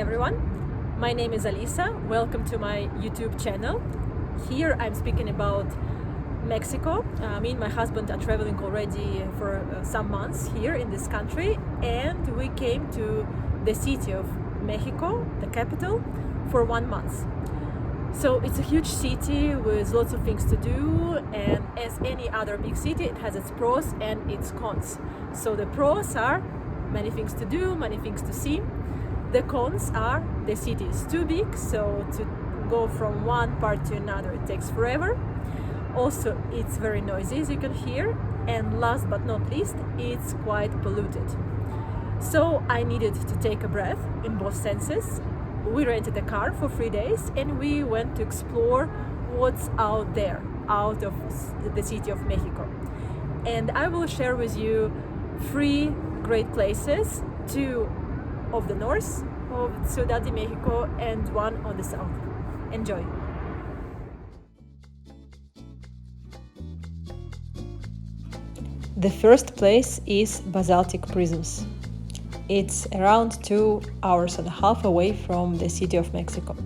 everyone, my name is Alisa. Welcome to my YouTube channel. Here I'm speaking about Mexico. Me and my husband are traveling already for some months here in this country, and we came to the city of Mexico, the capital, for 1 month. So it's a huge city with lots of things to do, and as any other big city, it has its pros and its cons. So the pros are many things to do, many things to see. The cons are the city is too big, so to go from one part to another it takes forever. Also, it's very noisy, as you can hear, and last but not least, it's quite polluted. So I needed to take a breath in both senses. We rented a car for 3 days and we went to explore what's out there, out of the city of Mexico. And I will share with you 3 great places, 2 of the north of Ciudad de Mexico and 1 on the south. Enjoy! The first place is Basaltic Prisms. It's around 2.5 hours away from the city of Mexico.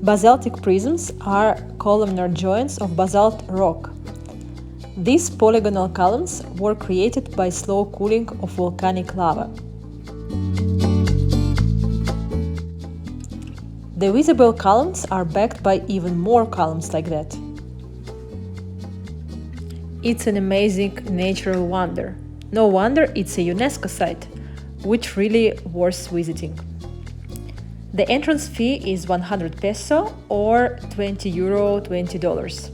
Basaltic prisms are columnar joints of basalt rock. These polygonal columns were created by slow cooling of volcanic lava. The visible columns are backed by even more columns like that. It's an amazing natural wonder. No wonder it's a UNESCO site, which really worth visiting. The entrance fee is 100 peso or €20, $20.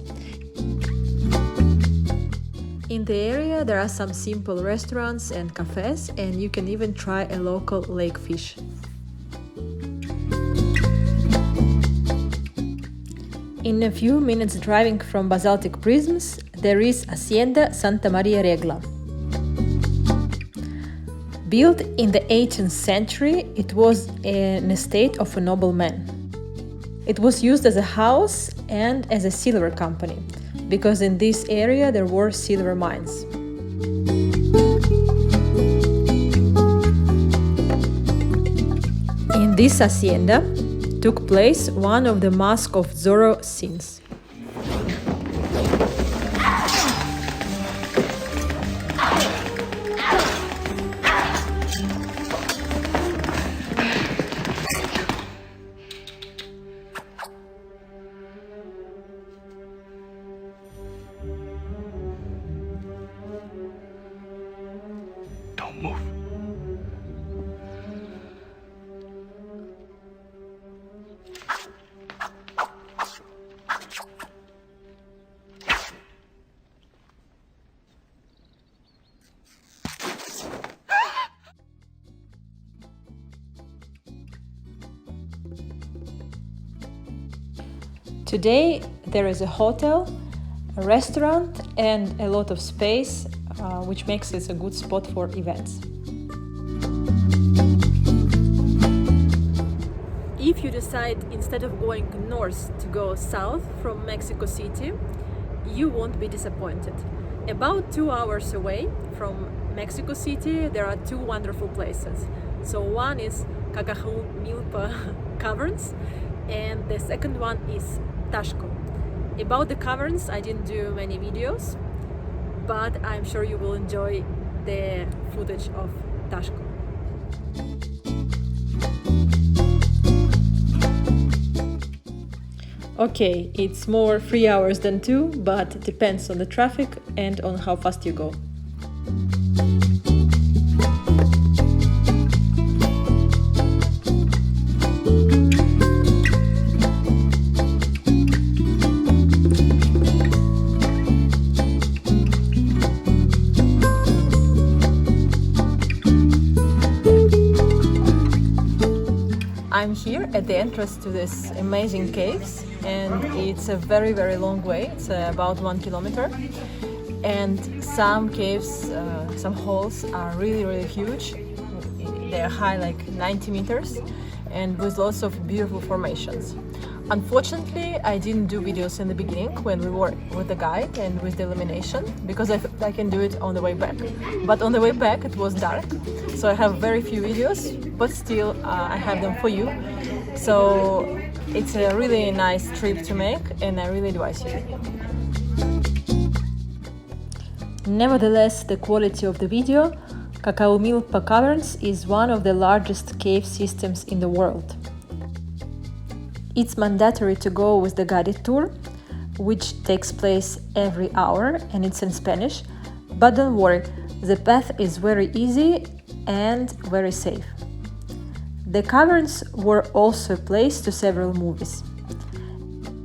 In the area there are some simple restaurants and cafes, and you can even try a local lake fish. In a few minutes driving from Basaltic Prisms, there is Hacienda Santa Maria Regla. Built in the 18th century, it was an estate of a nobleman. It was used as a house and as a silver company, because in this area there were silver mines. In this hacienda took place one of the Mask of Zorro scenes. Don't move. Today there is a hotel, a restaurant and a lot of space, which makes it a good spot for events. If you decide instead of going north to go south from Mexico City, you won't be disappointed. About 2 hours away from Mexico City there are 2 wonderful places. So one is Cacahuamilpa Caverns and the second one is Taxco. About the caverns I didn't do many videos, but I'm sure you will enjoy the footage of Taxco. Okay, it's more 3 hours than 2, but it depends on the traffic and on how fast you go. I'm here at the entrance to these amazing caves. and it's a very, very long way. It's about 1 kilometer. And some caves, some holes are really, really huge. They are high, like 90 meters, and with lots of beautiful formations. Unfortunately, I didn't do videos in the beginning when we were with the guide and with the illumination, because I thought I can do it on the way back. But on the way back it was dark, so I have very few videos, but still I have them for you. So it's a really nice trip to make, and I really advise you. Nevertheless, the quality of the video, Kakaumilpa Caverns is one of the largest cave systems in the world. It's mandatory to go with the guided tour, which takes place every hour, and it's in Spanish. But don't worry, the path is very easy and very safe. The caverns were also a place to several movies.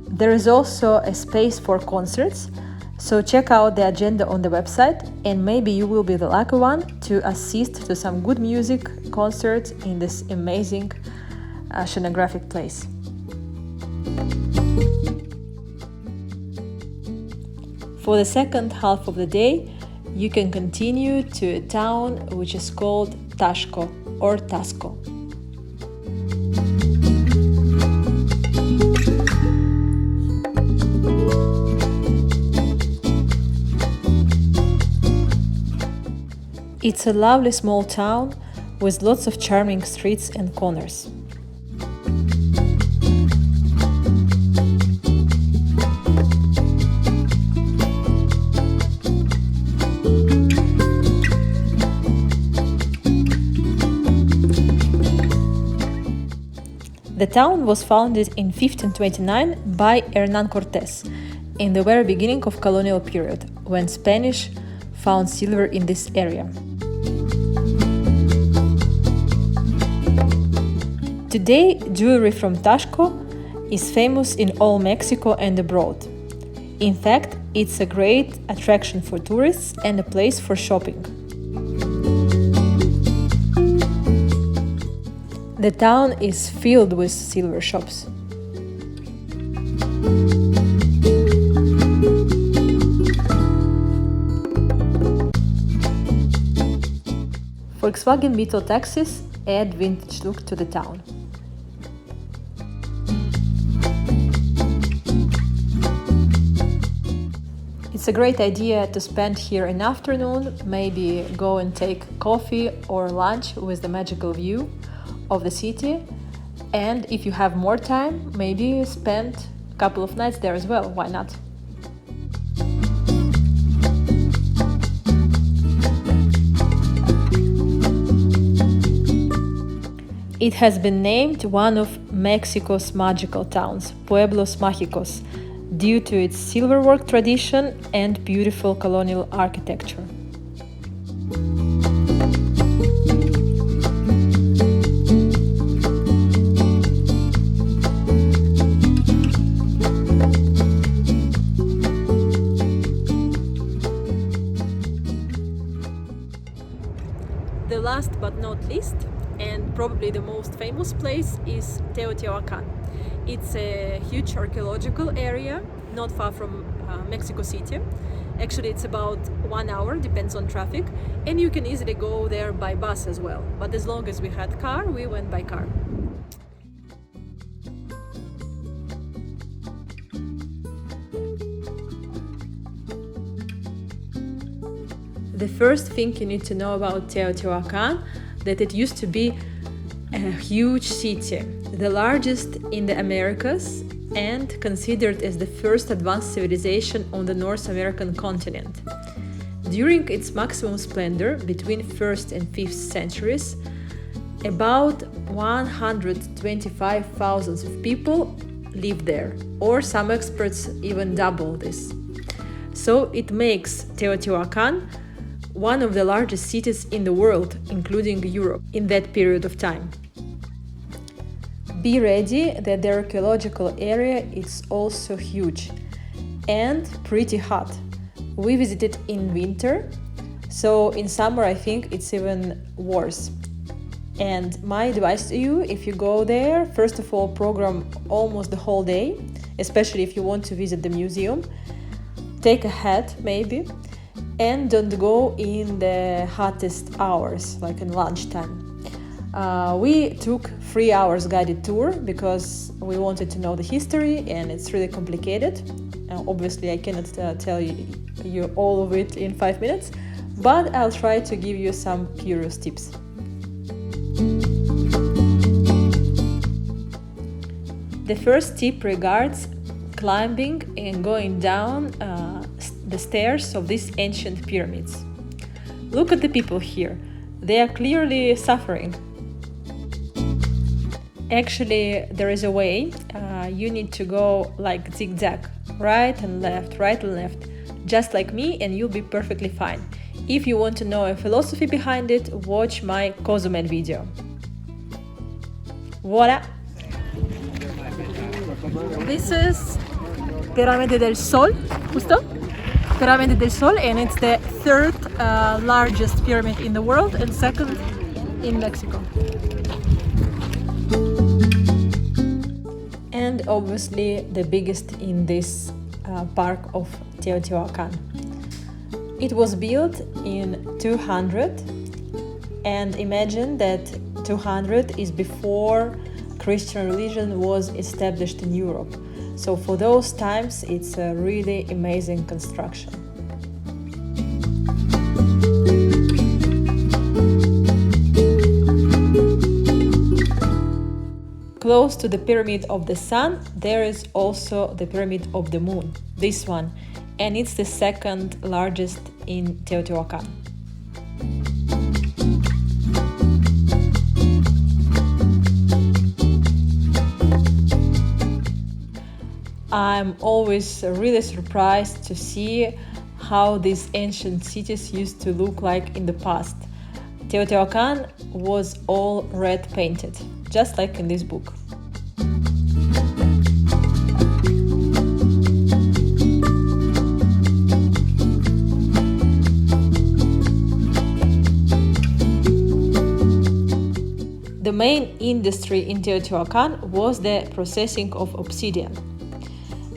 There is also a space for concerts, so check out the agenda on the website, and maybe you will be the lucky one to assist to some good music concerts in this amazing oceanographic place. For the second half of the day, you can continue to a town which is called Tashko or Tasko. It's a lovely small town with lots of charming streets and corners. The town was founded in 1529 by Hernán Cortés in the very beginning of colonial period, when Spanish found silver in this area. Today, jewelry from Taxco is famous in all Mexico and abroad. In fact, it's a great attraction for tourists and a place for shopping. The town is filled with silver shops. Volkswagen Beetle taxis add vintage look to the town. It's a great idea to spend here an afternoon, maybe go and take coffee or lunch with the magical view of the city, and if you have more time, maybe spend a couple of nights there as well. Why not? It has been named one of Mexico's magical towns, Pueblos Mágicos, due to its silverwork tradition and beautiful colonial architecture. The last but not least, and probably the most famous place, is Teotihuacan. It's a huge archaeological area not far from Mexico City. Actually, it's about 1 hour, depends on traffic, and you can easily go there by bus as well. But as long as we had car, we went by car. The first thing you need to know about Teotihuacan, that it used to be a huge city, the largest in the Americas and considered as the first advanced civilization on the North American continent. During its maximum splendor, between 1st and 5th centuries, about 125,000 of people lived there, or some experts even double this. So it makes Teotihuacan one of the largest cities in the world, including Europe, in that period of time. Be ready that the archaeological area is also huge and pretty hot. We visited in winter, so in summer I think it's even worse. And my advice to you, if you go there, first of all, program almost the whole day, especially if you want to visit the museum. Take a hat maybe, and don't go in the hottest hours, like in lunchtime. We took 3 hours guided tour because we wanted to know the history, and it's really complicated. Obviously, I cannot tell you all of it in 5 minutes, but I'll try to give you some curious tips. The first tip regards climbing and going down the stairs of these ancient pyramids. Look at the people here. They are clearly suffering. Actually, there is a way. You need to go like zigzag, right and left, just like me, and you'll be perfectly fine. If you want to know a philosophy behind it, watch my Cozumel video. Voila! This is Pirámide del Sol, justo? Pirámide del Sol, and it's the third largest pyramid in the world and second in Mexico. And obviously the biggest in this park of Teotihuacan. It was built in 200, and imagine that 200 is before Christian religion was established in Europe. So for those times, it's a really amazing construction. Close to the Pyramid of the Sun, there is also the Pyramid of the Moon, this one, and it's the second largest in Teotihuacan. I'm always really surprised to see how these ancient cities used to look like in the past. Teotihuacan was all red painted, just like in this book. The main industry in Teotihuacan was the processing of obsidian.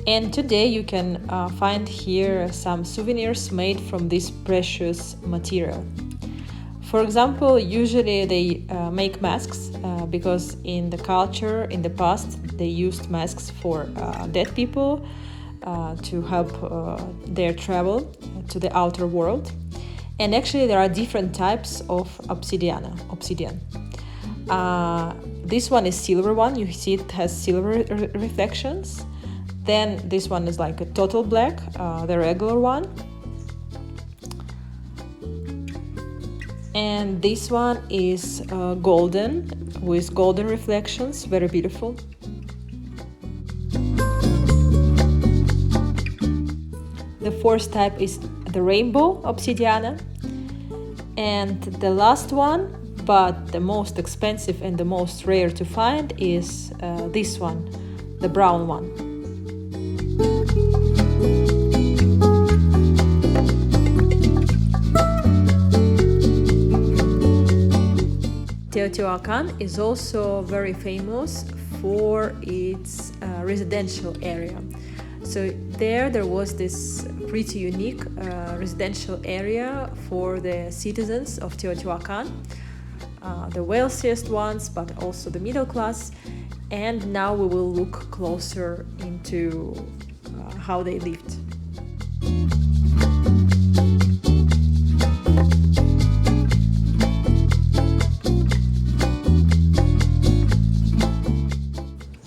And today you can find here some souvenirs made from this precious material. For example, usually they make masks because in the culture in the past they used masks for dead people to help their travel to the outer world. And actually there are different types of obsidian. This one is silver one, you see it has silver reflections. Then this one is like a total black, the regular one. And this one is golden, with golden reflections, very beautiful. The fourth type is the rainbow obsidiana. And the last one, but the most expensive and the most rare to find, is this one, the brown one. Teotihuacan is also very famous for its residential area. So there was this pretty unique residential area for the citizens of Teotihuacan, the wealthiest ones, but also the middle class. And now we will look closer into how they lived.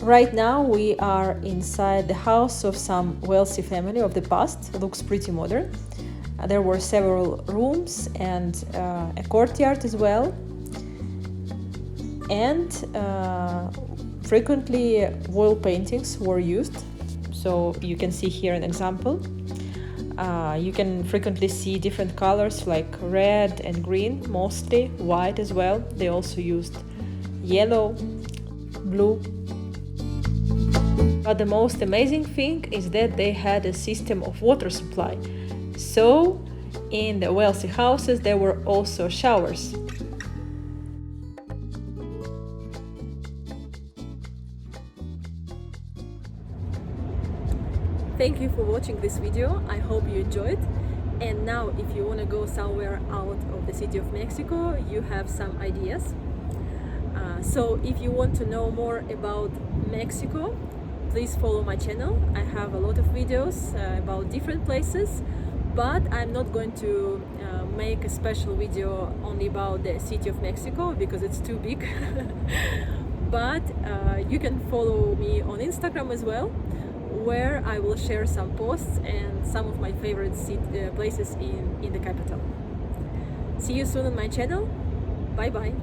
Right now we are inside the house of some wealthy family of the past. It looks pretty modern. There were several rooms and a courtyard as well. And frequently oil paintings were used. So you can see here an example. You can frequently see different colors like red and green, mostly white as well. They also used yellow, blue. But the most amazing thing is that they had a system of water supply. So in the wealthy houses there were also showers. Thank you for watching this video. I hope you enjoyed. And now, if you want to go somewhere out of the city of Mexico, you have some ideas. So if you want to know more about Mexico, please follow my channel. I have a lot of videos about different places, but I'm not going to make a special video only about the city of Mexico because it's too big. But you can follow me on Instagram as well, where I will share some posts and some of my favorite places in the capital. See you soon on my channel. Bye bye.